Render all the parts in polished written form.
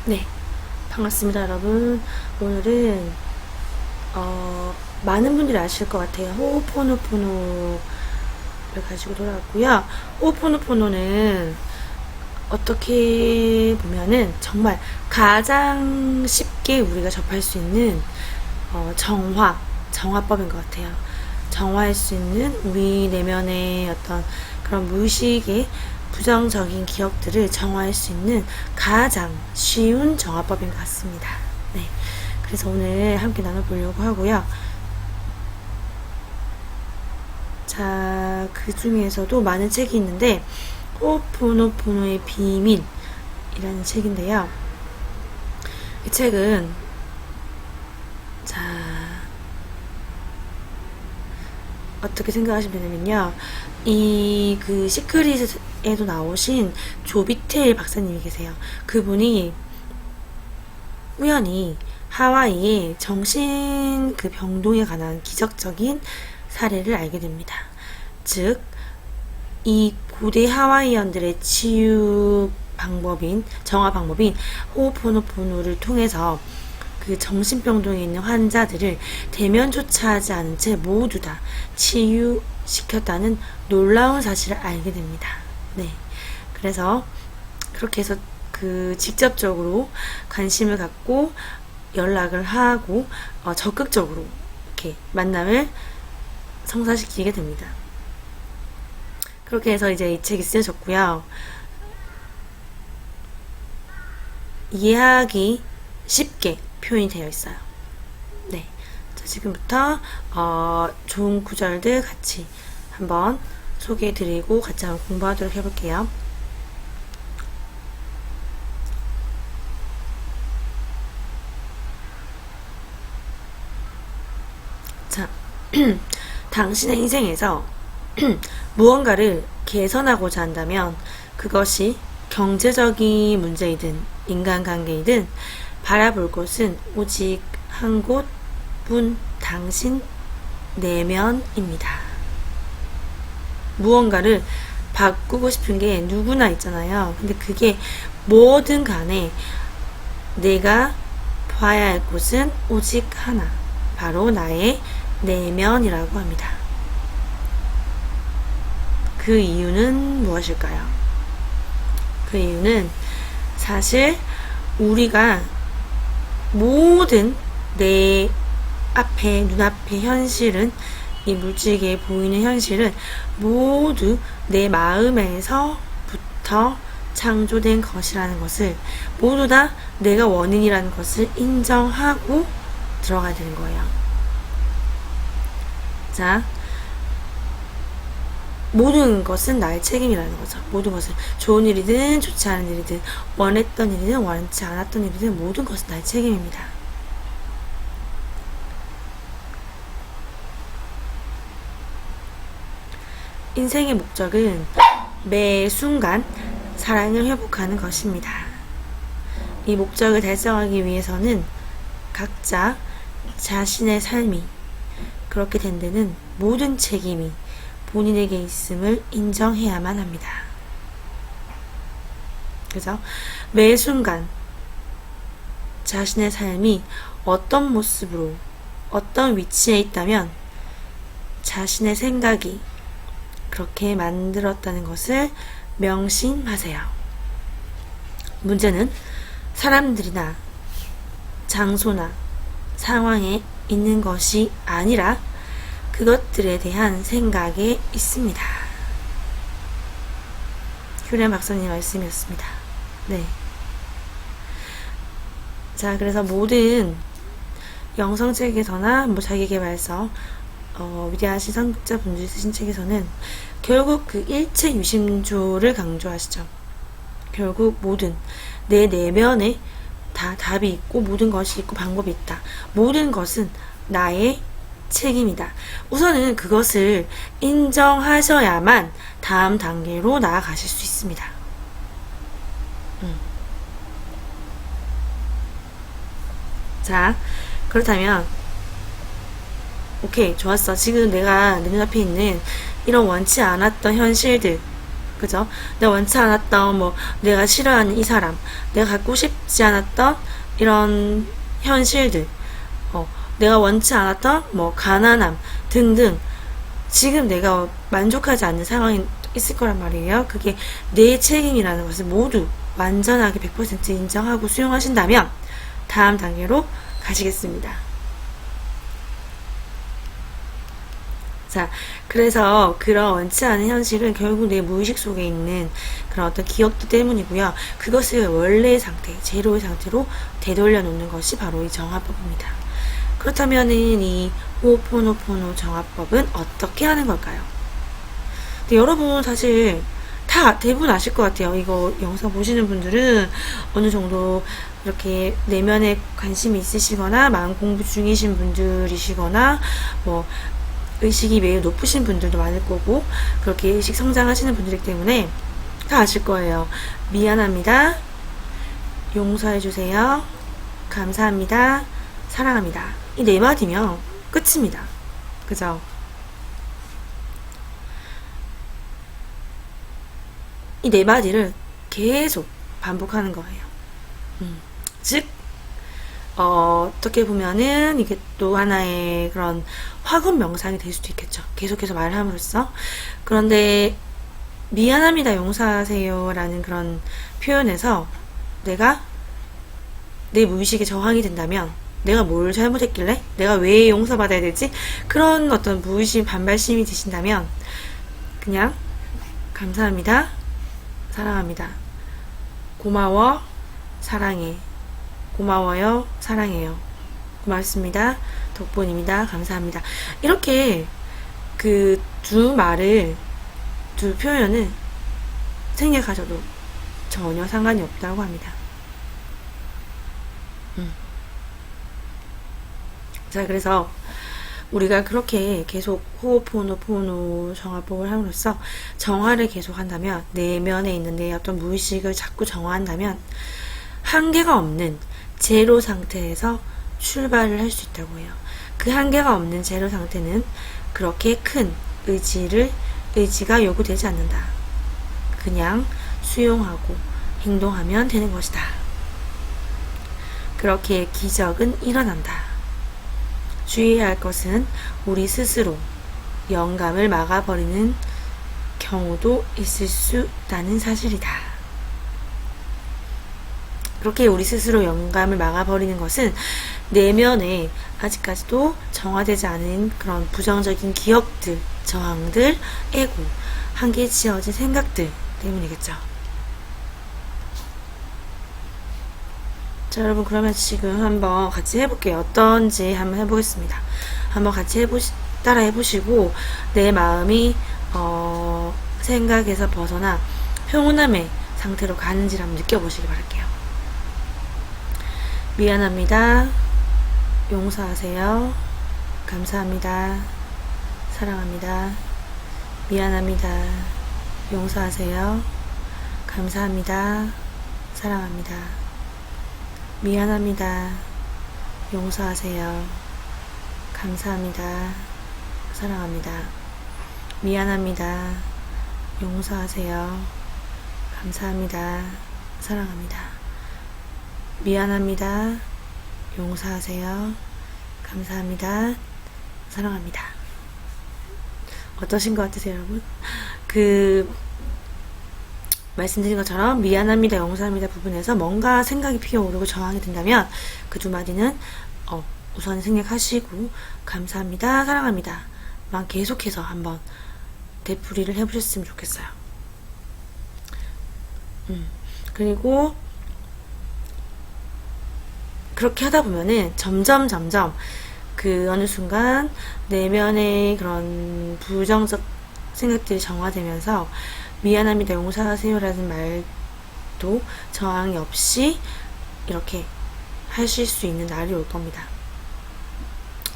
네, 반갑습니다, 여러분. 오늘은 많은 분들이 아실 것 같아요. 호호포노포노를 가지고 돌아왔고요. 호호포노포노는 어떻게 보면은 정말 가장 쉽게 우리가 접할 수 있는 정화법인 것 같아요. 정화할 수 있는 우리 내면의 어떤 그런 무의식의 부정적인 기억들을 정화할 수 있는 가장 쉬운 정화법인 것 같습니다. 네. 그래서 오늘 함께 나눠보려고 하고요. 자, 그 중에서도 많은 책이 있는데, 호포노포노의 비밀이라는 책인데요. 이 책은, 자, 어떻게 생각하시면 되냐면요. 이 그 시크릿에도 나오신 조비테일 박사님이 계세요. 그분이 우연히 하와이의 정신 그 병동에 관한 기적적인 사례를 알게 됩니다. 즉, 이 고대 하와이언들의 치유 방법인, 정화 방법인 호호포노포노를 통해서 그 정신병동에 있는 환자들을 대면조차 하지 않은 채 모두 다 치유시켰다는 놀라운 사실을 알게 됩니다. 네. 그래서 그렇게 해서 그 직접적으로 관심을 갖고 연락을 하고 적극적으로 이렇게 만남을 성사시키게 됩니다. 그렇게 해서 이제 이 책이 쓰여졌고요. 이해하기 쉽게 표현이 되어 있어요. 네. 자, 지금부터 좋은 구절들 같이 한번 소개해드리고 같이 한번 공부하도록 해볼게요. 자, 당신의 인생에서 무언가를 개선하고자 한다면 그것이 경제적인 문제이든 인간관계이든 바라볼 곳은 오직 한 곳뿐, 당신 내면입니다. 무언가를 바꾸고 싶은 게 누구나 있잖아요. 근데 그게 뭐든 간에 내가 봐야 할 곳은 오직 하나, 바로 나의 내면이라고 합니다. 그 이유는 무엇일까요? 그 이유는 사실 우리가 모든 내 앞에, 눈앞의 현실은, 이 물질계에 보이는 현실은 모두 내 마음에서부터 창조된 것이라는 것을 모두 다 내가 원인이라는 것을 인정하고 들어가야 되는 거예요. 자, 모든 것은 나의 책임이라는 거죠. 모든 것은 좋은 일이든 좋지 않은 일이든 원했던 일이든 원치 않았던 일이든 모든 것은 나의 책임입니다. 인생의 목적은 매 순간 사랑을 회복하는 것입니다. 이 목적을 달성하기 위해서는 각자 자신의 삶이 그렇게 된 데는 모든 책임이 본인에게 있음을 인정해야만 합니다. 그래서 매 순간 자신의 삶이 어떤 모습으로 어떤 위치에 있다면 자신의 생각이 그렇게 만들었다는 것을 명심하세요. 문제는 사람들이나 장소나 상황에 있는 것이 아니라 그것들에 대한 생각에 있습니다. 휴렌 박사님 말씀이었습니다. 네. 자, 그래서 모든 영성책에서나 자기계발서 위대하신 선구자분들이 쓰신 책에서는 결국 그 일체 유심조를 강조하시죠. 결국 모든 내 내면에 다 답이 있고 모든 것이 있고 방법이 있다. 모든 것은 나의 책임이다. 우선은 그것을 인정하셔야만 다음 단계로 나아가실 수 있습니다. 자, 그렇다면 오케이, 좋았어. 지금 내가 내 눈앞에 있는 이런 원치 않았던 현실들, 그죠? 내가 원치 않았던 뭐 내가 싫어하는 이 사람, 내가 갖고 싶지 않았던 이런 현실들, 내가 원치 않았던 뭐 가난함 등등 지금 내가 만족하지 않는 상황이 있을 거란 말이에요. 그게 내 책임이라는 것을 모두 완전하게 100% 인정하고 수용하신다면 다음 단계로 가시겠습니다. 자, 그래서 그런 원치 않은 현실은 결국 내 무의식 속에 있는 그런 어떤 기억들 때문이고요. 그것을 원래의 상태, 제로의 상태로 되돌려 놓는 것이 바로 이 정화법입니다. 그렇다면은 이 호호포노포노 정화법은 어떻게 하는 걸까요? 근데 여러분 사실 다 대부분 아실 것 같아요. 이거 영상 보시는 분들은 어느 정도 이렇게 내면에 관심이 있으시거나 마음 공부 중이신 분들이시거나 뭐 의식이 매우 높으신 분들도 많을 거고 그렇게 의식 성장하시는 분들이기 때문에 다 아실 거예요. 미안합니다. 용서해주세요. 감사합니다. 사랑합니다. 이 네 마디면 끝입니다. 그죠? 이 네 마디를 계속 반복하는 거예요. 즉 어떻게 보면은 이게 또 하나의 그런 화금 명상이 될 수도 있겠죠. 계속해서 말을 함으로써. 그런데 미안합니다, 용서하세요 라는 그런 표현에서 내가 내 무의식에 저항이 된다면 내가 뭘 잘못했길래? 내가 왜 용서받아야 되지? 그런 어떤 무의식 반발심이 드신다면 그냥 감사합니다, 사랑합니다, 고마워, 사랑해, 고마워요, 사랑해요, 고맙습니다, 덕분입니다, 감사합니다. 이렇게 그 두 말을, 두 표현을 생략하셔도 전혀 상관이 없다고 합니다. 자, 그래서 우리가 그렇게 계속 호호포노포노 정화법을 함으로써 정화를 계속 한다면, 내면에 있는 내 어떤 무의식을 자꾸 정화한다면 한계가 없는 제로 상태에서 출발을 할 수 있다고 해요. 그 한계가 없는 제로 상태는 그렇게 큰 의지가 요구되지 않는다. 그냥 수용하고 행동하면 되는 것이다. 그렇게 기적은 일어난다. 주의해야 할 것은 우리 스스로 영감을 막아버리는 경우도 있을 수 있다는 사실이다. 그렇게 우리 스스로 영감을 막아버리는 것은 내면에 아직까지도 정화되지 않은 그런 부정적인 기억들, 저항들, 에고, 한계에 지어진 생각들 때문이겠죠. 자, 여러분, 그러면 지금 한번 같이 해볼게요. 어떤지 한번 해보겠습니다. 한번 같이 따라 해보시고 내 마음이 생각에서 벗어나 평온함의 상태로 가는지를 한번 느껴보시기 바랄게요. 미안합니다. 용서하세요. 감사합니다. 사랑합니다. 미안합니다. 용서하세요. 감사합니다. 사랑합니다. 미안합니다. 용서하세요. 감사합니다. 사랑합니다. 미안합니다. 용서하세요. 감사합니다. 사랑합니다. 미안합니다. 용서하세요. 감사합니다. 사랑합니다. 어떠신 것 같으세요, 여러분? 말씀드린 것처럼 미안합니다, 용서합니다 부분에서 뭔가 생각이 피어오르고 저항이 된다면 그 두 마디는 우선 생략하시고 감사합니다, 사랑합니다 만 계속해서 한번 되풀이를 해보셨으면 좋겠어요. 그리고 그렇게 하다 보면은 점점 그 어느 순간 내면의 그런 부정적 생각들이 정화되면서 미안합니다, 용서하세요 라는 말도 저항이 없이 이렇게 하실 수 있는 날이 올 겁니다.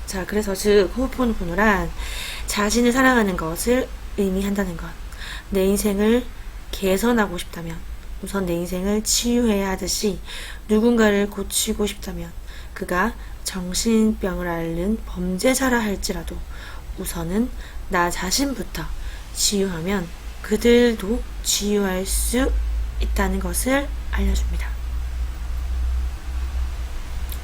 자, 그래서 즉 호호포노포노란 자신을 사랑하는 것을 의미한다는 것. 내 인생을 개선하고 싶다면, 우선 내 인생을 치유해야 하듯이 누군가를 고치고 싶다면, 그가 정신병을 앓는 범죄자라 할지라도 우선은 나 자신부터 치유하면 그들도 치유할 수 있다는 것을 알려줍니다.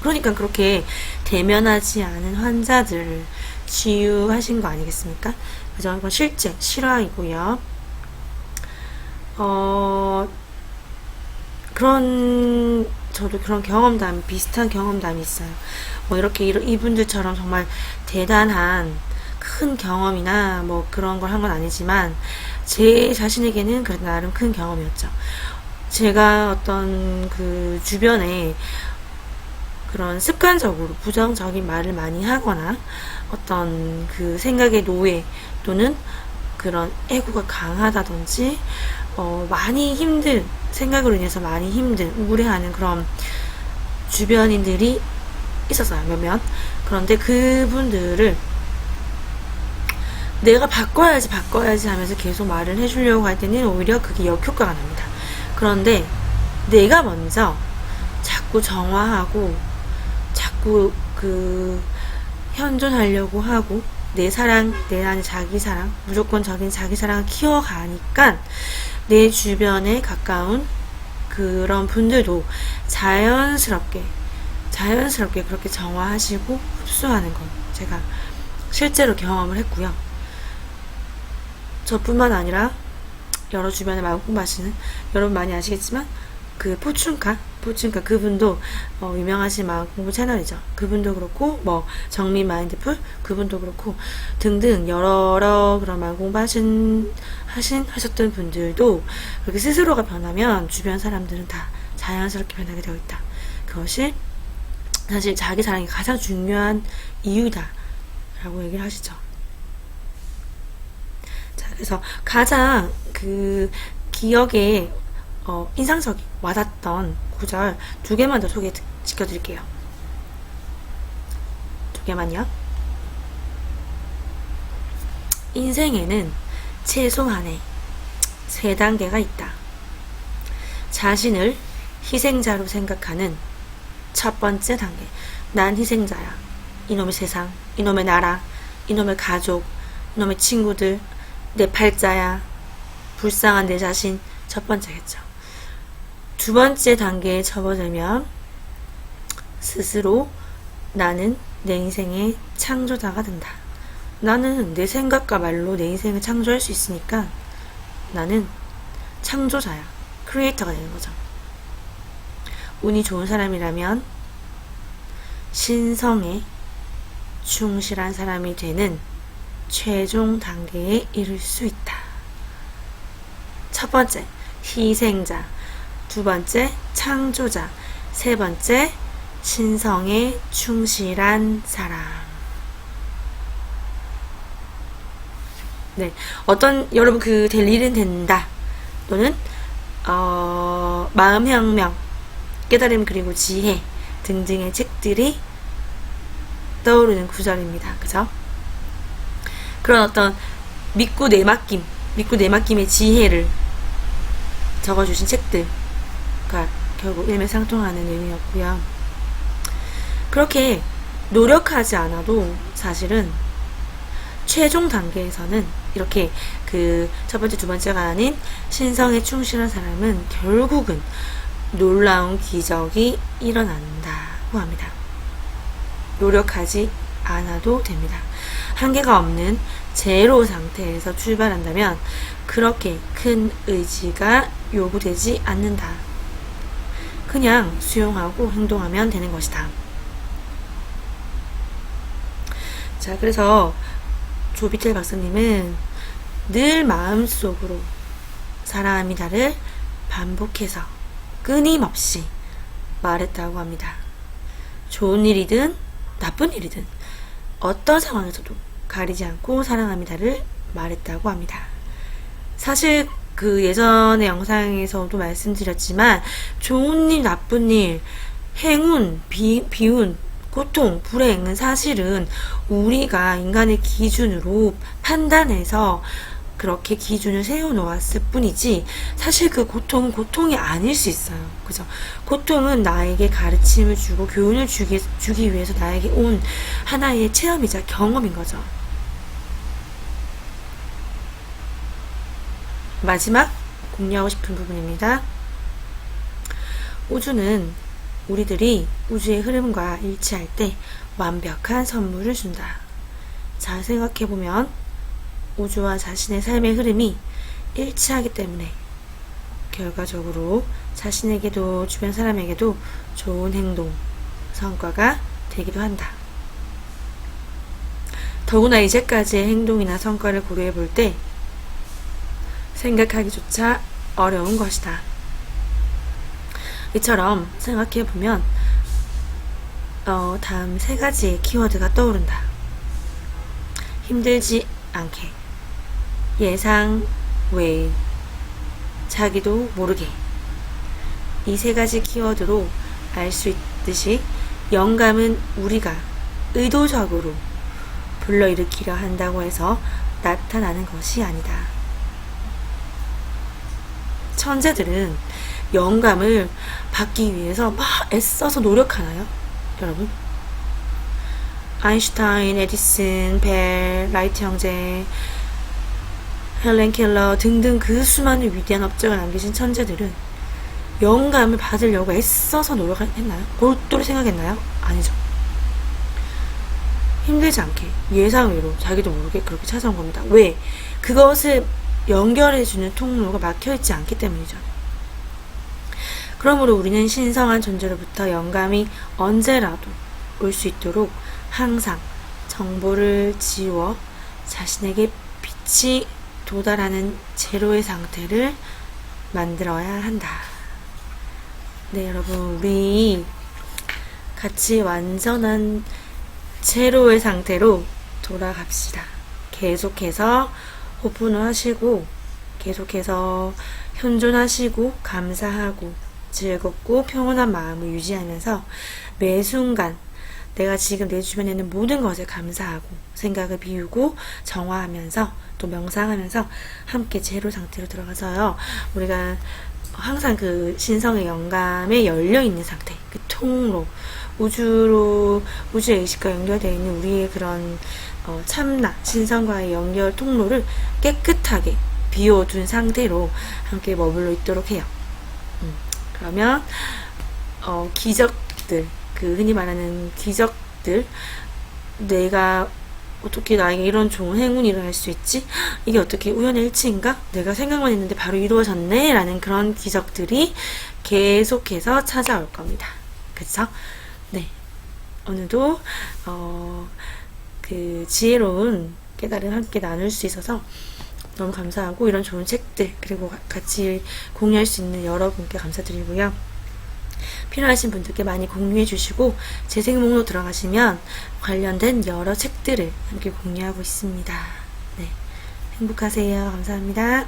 그러니까 그렇게 대면하지 않은 환자들을 치유하신 거 아니겠습니까? 그죠? 이건 실제 실화이고요. 저도 그런 경험담, 비슷한 경험담이 있어요. 뭐 이렇게 이분들처럼 정말 대단한 큰 경험이나 뭐 그런 걸 한 건 아니지만 제 자신에게는 그래도 나름 큰 경험이었죠. 제가 어떤 그 주변에 그런 습관적으로 부정적인 말을 많이 하거나 어떤 그 생각의 노예 또는 그런 애고가 강하다든지 많이 힘든 생각으로 인해서 많이 힘든 우울해하는 그런 주변인들이 있었어요. 몇몇. 그런데 그분들을 내가 바꿔야지 하면서 계속 말을 해주려고 할 때는 오히려 그게 역효과가 납니다. 그런데 내가 먼저 자꾸 정화하고 자꾸 그 현존하려고 하고 내 사랑, 내 안에 자기 사랑, 무조건적인 자기 사랑을 키워가니까 내 주변에 가까운 그런 분들도 자연스럽게 그렇게 정화하시고 흡수하는 건 제가 실제로 경험을 했고요. 저뿐만 아니라 여러 주변에 마음 마시는 여러분 많이 아시겠지만 그 포춘카 그분도 유명하신 마음 공부 채널이죠. 그분도 그렇고 뭐 정민 마인드풀 그분도 그렇고 등등 여러 그런 마음 공부 하셨던 분들도 그렇게 스스로가 변하면 주변 사람들은 다 자연스럽게 변하게 되어 있다. 그것이 사실 자기 사랑이 가장 중요한 이유다 라고 얘기를 하시죠. 자, 그래서 가장 그 기억에 인상적인 와닿던 구절 2개만 더 소개시켜 드릴게요. 2개만요. 인생에는 최소한의 3단계가 있다. 자신을 희생자로 생각하는 첫 번째 단계. 난 희생자야. 이놈의 세상, 이놈의 나라, 이놈의 가족, 이놈의 친구들, 내 팔자야. 불쌍한 내 자신. 첫 번째겠죠. 2번째 단계에 접어들면 스스로 나는 내 인생의 창조자가 된다. 나는 내 생각과 말로 내 인생을 창조할 수 있으니까 나는 창조자야. 크리에이터가 되는 거죠. 운이 좋은 사람이라면 신성에 충실한 사람이 되는 최종 단계에 이를 수 있다. 첫 번째, 희생자. 2번째, 창조자. 3번째, 신성에 충실한 사람. 네, 여러분 될 일은 된다. 또는 마음혁명, 깨달음 그리고 지혜 등등의 책들이 떠오르는 구절입니다. 그죠? 그런 어떤 믿고 내맡김의 지혜를 적어주신 책들과 결국 일맥상통하는 의미였고요. 그렇게 노력하지 않아도 사실은 최종 단계에서는 이렇게 그 첫 번째, 2번째가 아닌 신성에 충실한 사람은 결국은 놀라운 기적이 일어난다고 합니다. 노력하지 않아도 됩니다. 한계가 없는 제로 상태에서 출발한다면 그렇게 큰 의지가 요구되지 않는다. 그냥 수용하고 행동하면 되는 것이다. 자, 그래서 조비텔 박사님은 늘 마음속으로 사랑합니다를 반복해서 끊임없이 말했다고 합니다. 좋은 일이든 나쁜 일이든 어떤 상황에서도 가리지 않고 사랑합니다를 말했다고 합니다. 사실 그 예전의 영상에서도 말씀드렸지만 좋은 일, 나쁜 일, 행운, 비운, 고통, 불행은 사실은 우리가 인간의 기준으로 판단해서 그렇게 기준을 세워놓았을 뿐이지 사실 그 고통은 고통이 아닐 수 있어요. 그죠? 고통은 나에게 가르침을 주고 교훈을 주기 위해서 나에게 온 하나의 체험이자 경험인 거죠. 마지막 공유하고 싶은 부분입니다. 우주는 우리들이 우주의 흐름과 일치할 때 완벽한 선물을 준다. 잘 생각해보면 우주와 자신의 삶의 흐름이 일치하기 때문에 결과적으로 자신에게도 주변 사람에게도 좋은 행동, 성과가 되기도 한다. 더구나 이제까지의 행동이나 성과를 고려해 볼 때 생각하기조차 어려운 것이다. 이처럼 생각해 보면 다음 3가지의 키워드가 떠오른다. 힘들지 않게, 예상 외, 자기도 모르게. 이 3가지 키워드로 알 수 있듯이 영감은 우리가 의도적으로 불러일으키려 한다고 해서 나타나는 것이 아니다. 천재들은 영감을 받기 위해서 막 애써서 노력하나요? 여러분? 아인슈타인, 에디슨, 벨, 라이트 형제, 헬렌 켈러 등등 그 수많은 위대한 업적을 남기신 천재들은 영감을 받으려고 애써서 노력했나요? 골똘히 생각했나요? 아니죠. 힘들지 않게 예상외로 자기도 모르게 그렇게 찾아온 겁니다. 왜? 그것을 연결해주는 통로가 막혀있지 않기 때문이죠. 그러므로 우리는 신성한 존재로부터 영감이 언제라도 올 수 있도록 항상 정보를 지워 자신에게 빛이 도달하는 제로의 상태를 만들어야 한다. 네, 여러분, 우리 같이 완전한 제로의 상태로 돌아갑시다. 계속해서 호흡을 하시고, 계속해서 현존하시고, 감사하고, 즐겁고 평온한 마음을 유지하면서 매 순간 내가 지금 내 주변에 있는 모든 것을 감사하고 생각을 비우고 정화하면서 또 명상하면서 함께 제로 상태로 들어가서요. 우리가 항상 그 신성의 영감에 열려있는 상태, 그 통로, 우주의 의식과 연결되어 있는 우리의 그런 참나, 신성과의 연결 통로를 깨끗하게 비워둔 상태로 함께 머물러 있도록 해요. 그러면 기적들, 그 흔히 말하는 기적들, 내가 어떻게 나에게 이런 좋은 행운이 일어날 수 있지? 이게 어떻게 우연의 일치인가? 내가 생각만 했는데 바로 이루어졌네? 라는 그런 기적들이 계속해서 찾아올 겁니다. 그쵸? 네. 오늘도 그 지혜로운 깨달음 함께 나눌 수 있어서 너무 감사하고, 이런 좋은 책들 그리고 같이 공유할 수 있는 여러분께 감사드리고요. 필요하신 분들께 많이 공유해 주시고, 재생 목록 들어가시면 관련된 여러 책들을 함께 공유하고 있습니다. 네, 행복하세요. 감사합니다.